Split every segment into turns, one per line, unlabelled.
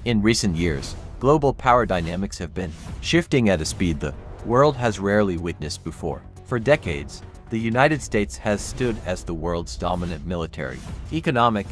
In recent years, global power dynamics have been shifting at a speed the world has rarely witnessed before. For decades, the United States has stood as the world's dominant military, economic,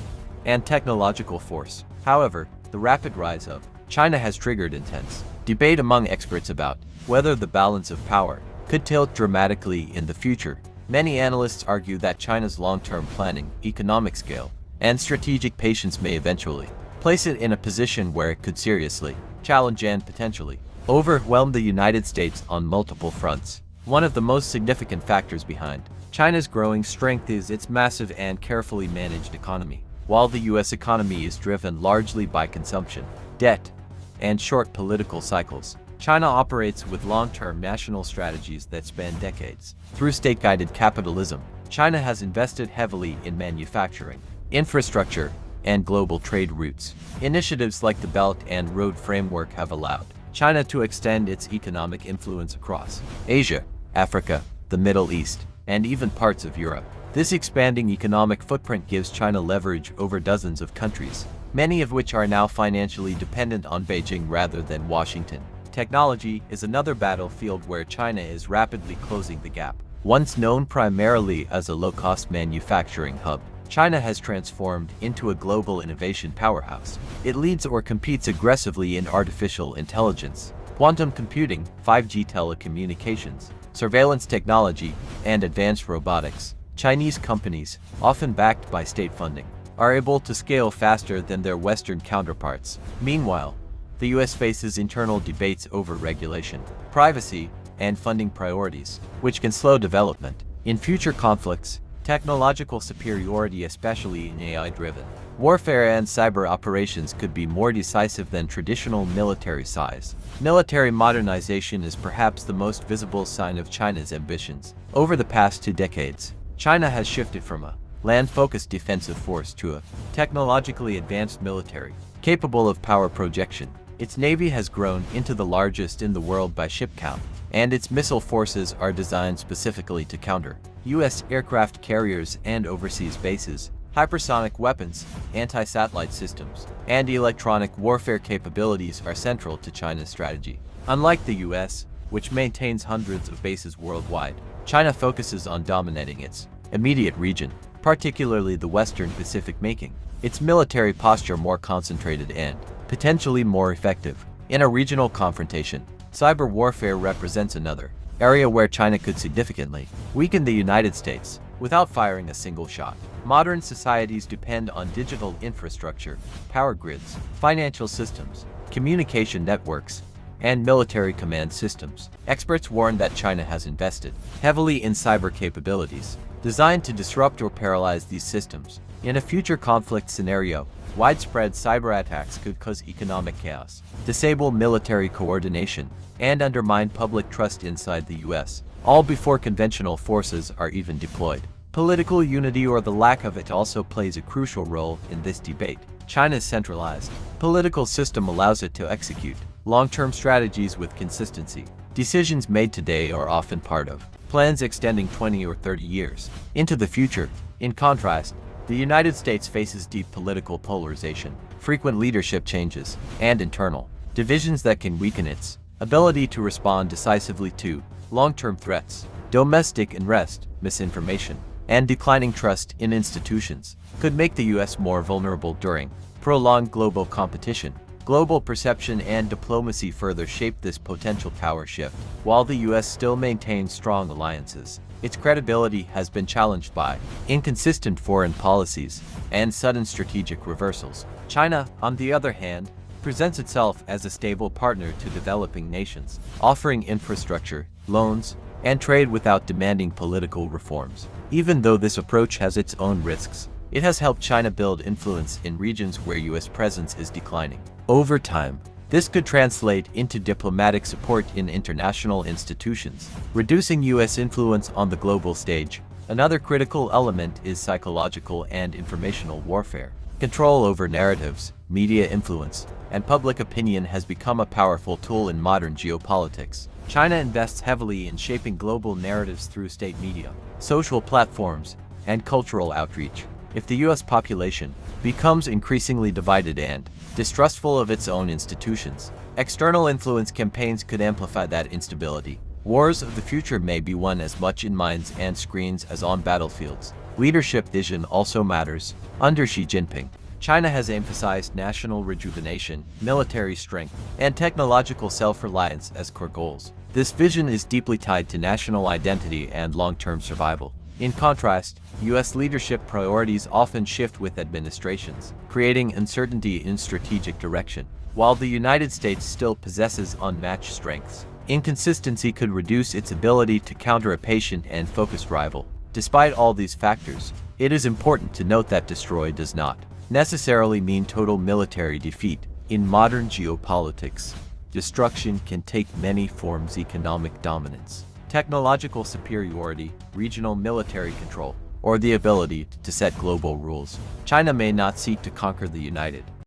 and technological force. However, the rapid rise of China has triggered intense debate among experts about whether the balance of power could tilt dramatically in the future. Many analysts argue that China's long-term planning, economic scale, and strategic patience may eventually place it in a position where it could seriously challenge and potentially overwhelm the United States on multiple fronts. One of the most significant factors behind China's growing strength is its massive and carefully managed economy. While the U.S. economy is driven largely by consumption, debt, and short political cycles, China operates with long-term national strategies that span decades. Through state-guided capitalism, China has invested heavily in manufacturing, infrastructure, and global trade routes. Initiatives like the Belt and Road Framework have allowed China to extend its economic influence across Asia, Africa, the Middle East, and even parts of Europe. This expanding economic footprint gives China leverage over dozens of countries, many of which are now financially dependent on Beijing rather than Washington. Technology is another battlefield where China is rapidly closing the gap. Once known primarily as a low-cost manufacturing hub, China has transformed into a global innovation powerhouse. It leads or competes aggressively in artificial intelligence, quantum computing, 5G telecommunications, surveillance technology, and advanced robotics. Chinese companies, often backed by state funding, are able to scale faster than their Western counterparts. Meanwhile, the U.S. faces internal debates over regulation, privacy, and funding priorities, which can slow development. In future conflicts, technological superiority, especially in AI-driven warfare and cyber operations, could be more decisive than traditional military size. Military modernization is perhaps the most visible sign of China's ambitions. Over the past 2 decades, China has shifted from a land-focused defensive force to a technologically advanced military, capable of power projection. Its navy has grown into the largest in the world by ship count, and its missile forces are designed specifically to counter U.S. aircraft carriers and overseas bases. Hypersonic weapons, anti-satellite systems, and electronic warfare capabilities are central to China's strategy. Unlike the U.S., which maintains hundreds of bases worldwide, China focuses on dominating its immediate region, particularly the Western Pacific, making its military posture more concentrated and potentially more effective. In a regional confrontation, cyber warfare represents another area where China could significantly weaken the United States without firing a single shot. Modern societies depend on digital infrastructure, power grids, financial systems, communication networks, and military command systems. Experts warn that China has invested heavily in cyber capabilities designed to disrupt or paralyze these systems. In a future conflict scenario, widespread cyber attacks could cause economic chaos, disable military coordination, and undermine public trust inside the U.S., all before conventional forces are even deployed. Political unity, or the lack of it, also plays a crucial role in this debate. China's centralized political system allows it to execute long-term strategies with consistency. Decisions made today are often part of plans extending 20 or 30 years into the future. In contrast, the United States faces deep political polarization, frequent leadership changes, and internal divisions that can weaken its ability to respond decisively to long-term threats. Domestic unrest, misinformation, and declining trust in institutions could make the U.S. more vulnerable during prolonged global competition. Global perception and diplomacy further shape this potential power shift. While the U.S. still maintains strong alliances, its credibility has been challenged by inconsistent foreign policies and sudden strategic reversals. China, on the other hand, presents itself as a stable partner to developing nations, offering infrastructure, loans, and trade without demanding political reforms. Even though this approach has its own risks, it has helped China build influence in regions where U.S. presence is declining. Over time, this could translate into diplomatic support in international institutions, reducing U.S. influence on the global stage. Another critical element is psychological and informational warfare. Control over narratives, media influence, and public opinion has become a powerful tool in modern geopolitics. China invests heavily in shaping global narratives through state media, social platforms, and cultural outreach. If the US population becomes increasingly divided and distrustful of its own institutions, external influence campaigns could amplify that instability. Wars of the future may be won as much in minds and screens as on battlefields. Leadership vision also matters. Under Xi Jinping, China has emphasized national rejuvenation, military strength, and technological self-reliance as core goals. This vision is deeply tied to national identity and long-term survival. In contrast, US leadership priorities often shift with administrations, creating uncertainty in strategic direction. While the United States still possesses unmatched strengths, inconsistency could reduce its ability to counter a patient and focused rival. Despite all these factors, it is important to note that destroy does not necessarily mean total military defeat. In modern geopolitics, destruction can take many forms: economic dominance, technological superiority, regional military control, or the ability to set global rules. China may not seek to conquer the United